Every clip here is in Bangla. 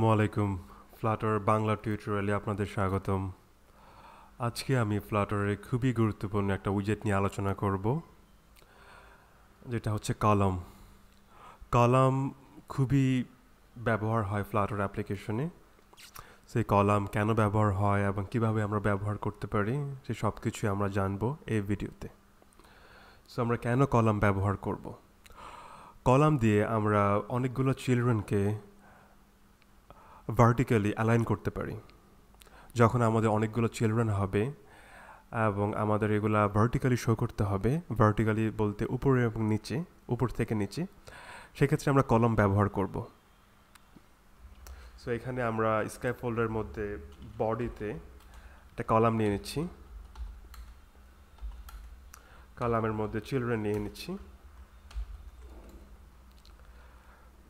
আসসালামাইকুম ফ্লাটার বাংলা টিউটোরিয়ালে আপনাদের স্বাগতম। আজকে আমি ফ্লাটারে খুবই গুরুত্বপূর্ণ একটা উইজেট নিয়ে আলোচনা করব, যেটা হচ্ছে কলাম। কলাম খুবই ব্যবহার হয় ফ্লাটার অ্যাপ্লিকেশনে। সেই কলাম কেন ব্যবহার হয় এবং কিভাবে আমরা ব্যবহার করতে পারি সে সব কিছুই আমরা জানবো এই ভিডিওতে। সো আমরা কেন কলাম ব্যবহার করব? কলাম দিয়ে আমরা অনেকগুলো চিলড্রেনকে ভার্টিক্যালি অ্যালাইন করতে পারি। যখন আমাদের অনেকগুলো চিলড্রেন হবে এবং আমাদের এগুলা ভার্টিক্যালি শো করতে হবে, ভার্টিক্যালি বলতে উপরে এবং নিচে, উপর থেকে নিচে, সেক্ষেত্রে আমরা কলাম ব্যবহার করব। সো এখানে আমরা স্কাই ফোল্ডারের মধ্যে বডিতে একটা কলাম নিয়ে নিচ্ছি, কলামের মধ্যে চিলড্রেন নিয়ে নিচ্ছি।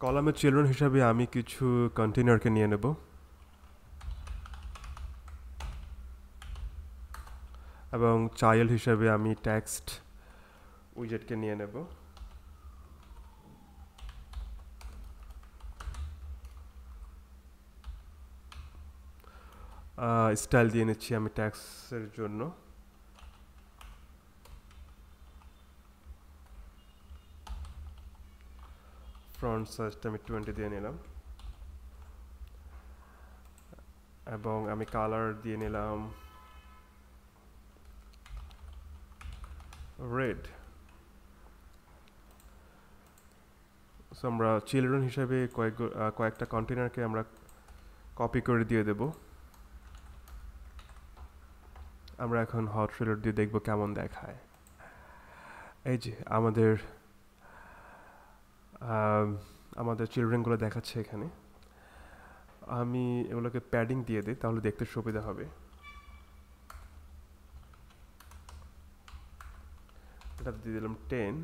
কলামের চিলড্রেন হিসাবে আমি কিছু কন্টেনারকে নিয়ে নেব এবং চাইল্ড হিসাবে আমি টেক্সট উইজেটকে নিয়ে নেব। স্টাইল দিয়ে নিচ্ছি আমি ট্যাক্সের জন্য। ফ্রন্ট সাইজটা আমি 20 দিয়ে নিলাম এবং আমি কালার দিয়ে নিলাম রেড। সো আমরা চিলড্রেন হিসাবে কয়েকটা কন্টেনারকে আমরা কপি করে দিয়ে দেব। আমরা এখন হট রিলোড দিয়ে দেখব কেমন দেখায়। এই যে আমাদের চিলড্রেনগুলো দেখাচ্ছে এখানে। আমি এগুলোকে প্যাডিং দিয়ে দিই, তাহলে দেখতে সুবিধা হবে। এটাতে দিয়ে দিলাম 10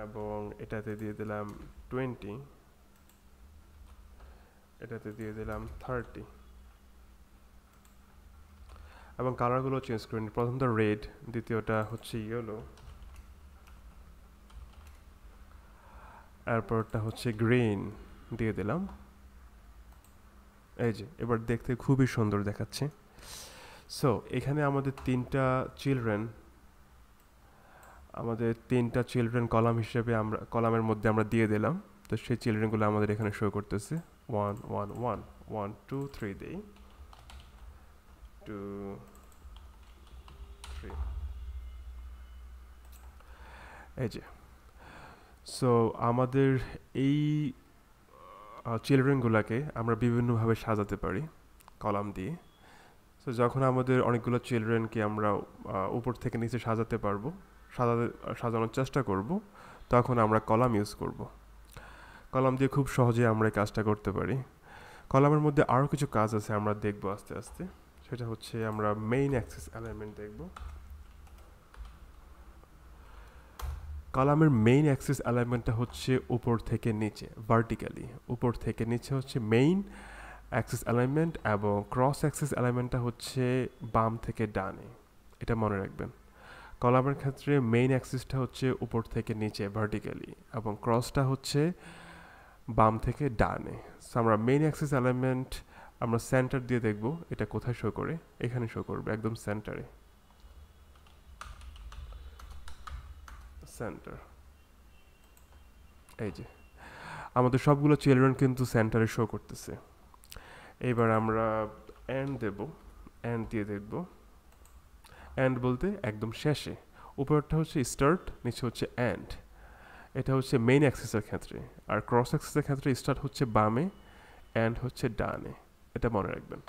এবং এটাতে দিয়ে দিলাম 20, এটাতে দিয়ে দিলাম 30 এবং কালারগুলো চেঞ্জ করে নিই। প্রথমটা রেড, দ্বিতীয়টা হচ্ছে ইয়েলো, এরপরটা হচ্ছে গ্রিন দিয়ে দিলাম। এই যে এবার দেখতে খুবই সুন্দর দেখাচ্ছে। সো এখানে আমাদের তিনটা চিলড্রেন কলাম হিসেবে আমরা কলামের মধ্যে আমরা দিয়ে দিলাম। তো সেই চিলড্রেনগুলো আমাদের এখানে শো করতেছে 1 1 1 1 2 3 দেই, 2 3। এই যে সো আমাদের এই চিলড্রেনগুলোকে আমরা বিভিন্নভাবে সাজাতে পারি কলাম দিয়ে। সো যখন আমাদের অনেকগুলো চিলড্রেনকে আমরা উপর থেকে নিচে সাজানোর চেষ্টা করব, তখন আমরা কলাম ইউজ করব। কলাম দিয়ে খুব সহজে আমরা এই কাজটা করতে পারি। কলামের মধ্যে আরও কিছু কাজ আছে, আমরা দেখব আস্তে আস্তে। সেটা হচ্ছে আমরা মেইন অ্যাক্সেস অ্যালাইনমেন্ট দেখব। কলামের মেইন অ্যাক্সেস অ্যালাইনমেন্টটা হচ্ছে উপর থেকে নিচে, ভার্টিক্যালি উপর থেকে নিচে হচ্ছে মেইন অ্যাক্সেস অ্যালাইনমেন্ট, এবং ক্রস অ্যাক্সেস অ্যালাইনমেন্টটা হচ্ছে বাম থেকে ডানে। এটা মনে রাখবেন। কলামের ক্ষেত্রে মেইন অ্যাক্সেসটা হচ্ছে উপর থেকে নিচে ভার্টিক্যালি এবং ক্রসটা হচ্ছে বাম থেকে ডানে। সো আমরা মেইন অ্যাক্সেস অ্যালাইনমেন্ট আমরা সেন্টার দিয়ে দেখব এটা কোথায় শো করে। এখানে শো করবে একদম সেন্টারে, সেন্টার। এই যে আমাদের সবগুলো চিলড্রেন কিন্তু সেন্টারে শো করতেছে। এইবার আমরা এন্ড দেব, এন্ড দিয়ে দেখব। এন্ড বলতে একদম শেষে, উপরটা হচ্ছে স্টার্ট, নিচে হচ্ছে এন্ড। এটা হচ্ছে মেইন অ্যাক্সেসের ক্ষেত্রে, আর ক্রস অ্যাক্সেসের ক্ষেত্রে স্টার্ট হচ্ছে বামে, এন্ড হচ্ছে ডানে। এটা মনে রাখবেন।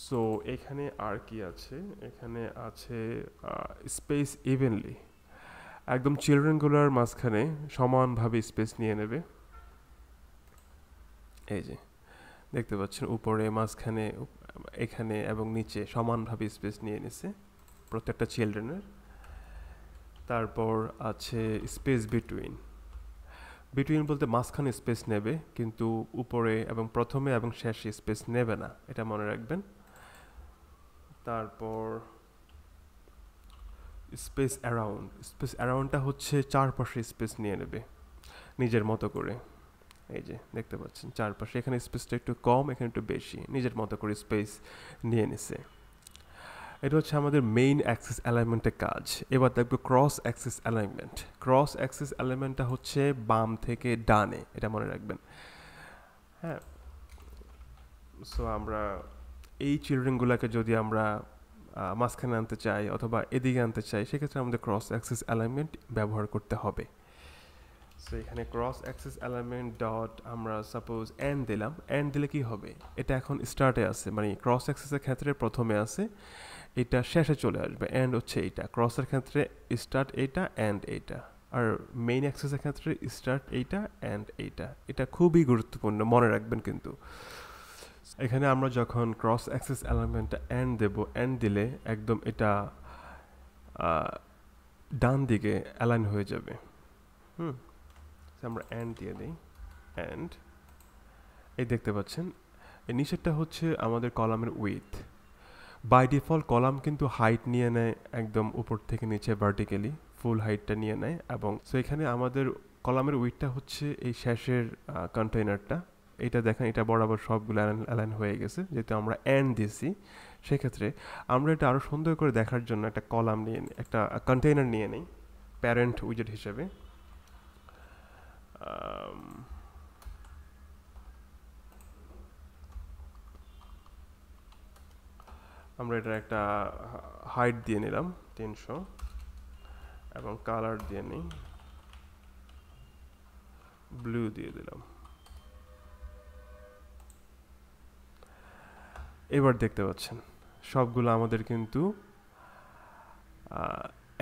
সো এখানে আর কি আছে? এখানে আছে স্পেস ইভেনলি, একদম চিলড্রেনগুলোর মাঝখানে সমানভাবে স্পেস নিয়ে নেবে। এই যে দেখতে পাচ্ছেন উপরে, মাঝখানে, এখানে এবং নিচে সমানভাবে স্পেস নিয়ে নিছে প্রত্যেকটা চিলড্রেনের। তারপর আছে স্পেস বিটুইন। বিটুইন বলতে মাঝখানে স্পেস নেবে, কিন্তু উপরে এবং প্রথমে এবং শেষে স্পেস নেবে না, এটা মনে রাখবেন। তারপর স্পেস অ্যারাউন্ডটা হচ্ছে চারপাশে স্পেস নিয়ে নেবে নিজের মতো করে। এই যে দেখতে পাচ্ছেন চারপাশে, এখানে স্পেসটা একটু কম, এখানে একটু বেশি, নিজের মতো করে স্পেস নিয়ে নিছে। এটা হচ্ছে আমাদের মেইন অ্যাক্সিস অ্যালাইনমেন্টের কাজ। এবার দেখবো cross axis alignment. Cross axis অ্যালাইনমেন্টটা হচ্ছে বাম থেকে ডানে, এটা মনে রাখবেন। হ্যাঁ, সো আমরা এই চিলড্রেনগুলোকে যদি আমরা মাঝখানে আনতে চাই অথবা এদিকে আনতে চাই, সেক্ষেত্রে আমাদের ক্রস অ্যাক্সিস অ্যালাইনমেন্ট ব্যবহার করতে হবে। সো এখানে ক্রস অ্যাক্সিস অ্যালাইনমেন্ট ডট আমরা সাপোজ এন্ড দিলাম। এন্ড দিলে কি হবে, এটা এখন স্টার্টে আছে, মানে ক্রস অ্যাক্সিসের ক্ষেত্রে প্রথমে আছে, এটা শেষে চলে আসবে। এন্ড হচ্ছে এইটা, ক্রসের ক্ষেত্রে স্টার্ট এইটা, এন্ড এইটা। আর মেইন অ্যাক্সিসের ক্ষেত্রে স্টার্ট এইটা, এন্ড এইটা। এটা খুবই গুরুত্বপূর্ণ, মনে রাখবেন কিন্তু। এখানে আমরা যখন ক্রস অ্যাক্সিস অ্যালাইনমেন্টটা এন্ড দেব, এন্ড দিলে একদম এটা ডান দিকে অ্যালাইন হয়ে যাবে। আমরা এন্ড দিয়ে দিই, এন্ড এই দেখতে পাচ্ছেন এই নিচেরটা হচ্ছে আমাদের কলামের উইথ। বাই ডিফল্ট কলাম কিন্তু হাইট নিয়ে নেয় একদম উপর থেকে নিচে ভার্টিক্যালি, ফুল হাইটটা নিয়ে নেয়। এবং সো এখানে আমাদের কলামের উইথটা হচ্ছে এই শেষের কন্টেইনারটা। এটা দেখেন, এটা বরাবর সবগুলো অ্যালাইন হয়ে গেছে, যেহেতু আমরা এন্ড দিয়েছি। সেক্ষেত্রে আমরা এটা আরও সুন্দর করে দেখার জন্য একটা কলাম নিয়ে একটা কন্টেইনার নিয়ে নিই প্যারেন্ট উইজেট হিসেবে। আমরা এটা একটা হাইট দিয়ে নিলাম 300 এবং কালার দিয়ে নিই ব্লু দিয়ে দিলাম। এবার দেখতে পাচ্ছেন সবগুলো আমাদের কিন্তু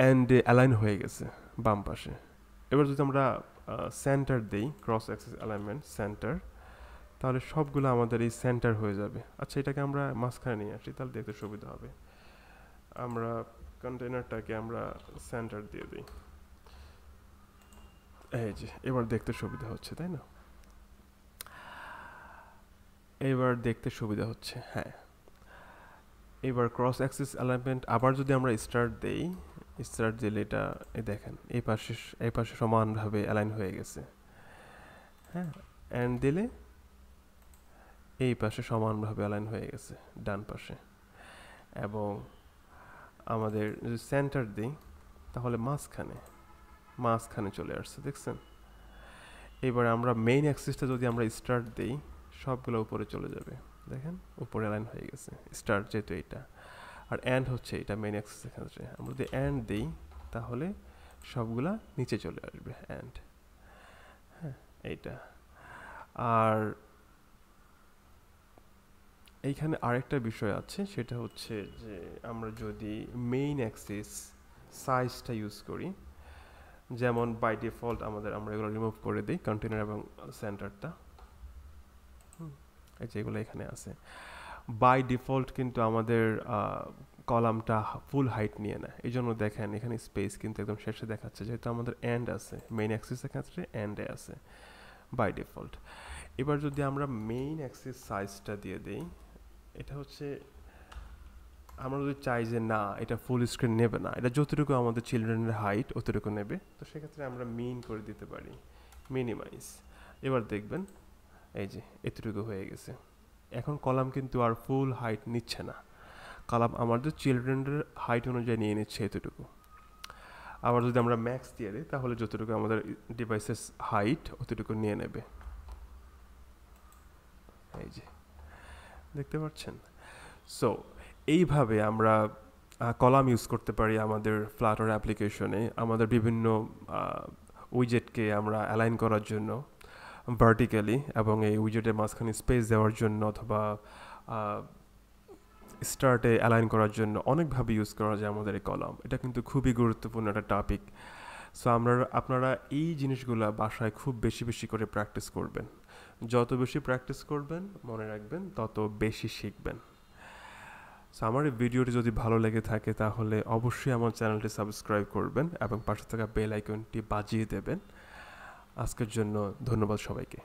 এন্ডে অ্যালাইন হয়ে গেছে বাম পাশে। এবার যদি আমরা সেন্টার দেই, ক্রস অ্যাক্সিস অ্যালাইনমেন্ট সেন্টার, তাহলে সবগুলো আমাদের এই সেন্টার হয়ে যাবে। আচ্ছা, এটাকে আমরা মাঝখানে নিয়ে আসি, তাহলে দেখতে সুবিধা হবে। আমরা কন্টেইনারটাকে আমরা সেন্টার দিয়ে দিই। এই যে এবার দেখতে সুবিধা হচ্ছে, তাই না? এবার দেখতে সুবিধা হচ্ছে, হ্যাঁ। এবার ক্রস অ্যাক্সিস অ্যালাইনমেন্ট আবার যদি আমরা স্টার্ট দেই, স্টার্ট দিলে এটা দেখেন এই পাশে সমানভাবে অ্যালাইন হয়ে গেছে। হ্যাঁ, এন্ড দিলে এই পাশে সমানভাবে অ্যালাইন হয়ে গেছে ডান পাশে। এবং আমাদের যদি সেন্টার দিই, তাহলে মাঝখানে চলে আসছে, দেখছেন? এবার আমরা মেইন অ্যাক্সিসটা যদি আমরা স্টার্ট দিই, সবগুলো উপরে চলে যাবে, দেখেন উপরে অ্যালাইন হয়ে গেছে স্টার্ট, যেহেতু এইটা। আর এন্ড হচ্ছে এটা মেইন অ্যাক্সিসের ক্ষেত্রে। আমরা যদি এন্ড দিই, তাহলে সবগুলা নিচে চলে আসবে এন্ড। হ্যাঁ, এইটা। আর এইখানে আরেকটা বিষয় আছে, সেটা হচ্ছে যে আমরা যদি মেইন অ্যাক্সিস সাইজটা ইউজ করি, যেমন বাই ডিফল্ট আমরা এগুলো রিমুভ করে দিই, কন্টেইনার এবং সেন্টারটা, এই যেগুলো এখানে আছে। বাই ডিফল্ট কিন্তু আমাদের কলামটা ফুল হাইট নিয়ে নেয়, এই জন্য দেখেন এখানে স্পেস কিন্তু একদম শেষে দেখাচ্ছে, যেহেতু আমাদের এন্ড আছে, মেইন অ্যাক্সিসের ক্ষেত্রে এন্ডে আছে বাই ডিফল্ট। এবার যদি আমরা মেইন অ্যাক্সিস সাইজটা দিয়ে দিই, এটা হচ্ছে আমরা যদি চাই যে না এটা ফুল স্ক্রিন নেবে না, এটা যতটুকু আমাদের চিলড্রেনের হাইট অতটুকু নেবে, তো সেক্ষেত্রে আমরা মিন করে দিতে পারি, মিনিমাইজ। এবার দেখবেন এই যে এতটুকু হয়ে গেছে। এখন কলাম কিন্তু আর ফুল হাইট নিচ্ছে না, কলাম আমাদের চিলড্রেনের হাইট অনুযায়ী নিয়ে নিচ্ছে এতটুকু। আবার যদি আমরা ম্যাক্স দিয়ে দিই, তাহলে যতটুকু আমাদের ডিভাইসের হাইট অতটুকু নিয়ে নেবে। এই যে দেখতে পাচ্ছেন। সো এইভাবে আমরা কলাম ইউজ করতে পারি আমাদের ফ্লাটার অ্যাপ্লিকেশনে, আমাদের বিভিন্ন উইজেটকে আমরা অ্যালাইন করার জন্য ভার্টিক্যালি, এবং এই উইজেটের মাঝখানে স্পেস দেওয়ার জন্য অথবা স্টার্টে অ্যালাইন করার জন্য অনেকভাবে ইউজ করা যায় আমাদের এই কলাম। এটা কিন্তু খুবই গুরুত্বপূর্ণ একটা টপিক। সো আপনারা এই জিনিসগুলো বাসায় খুব বেশি বেশি করে প্র্যাকটিস করবেন। যত বেশি প্র্যাকটিস করবেন, মনে রাখবেন, তত বেশি শিখবেন। সো আমার এই ভিডিওটি যদি ভালো লেগে থাকে, তাহলে অবশ্যই আমার চ্যানেলটি সাবস্ক্রাইব করবেন এবং পাশে থাকা বেল আইকনটি বাজিয়ে দেবেন। আজকের জন্য ধন্যবাদ সবাইকে।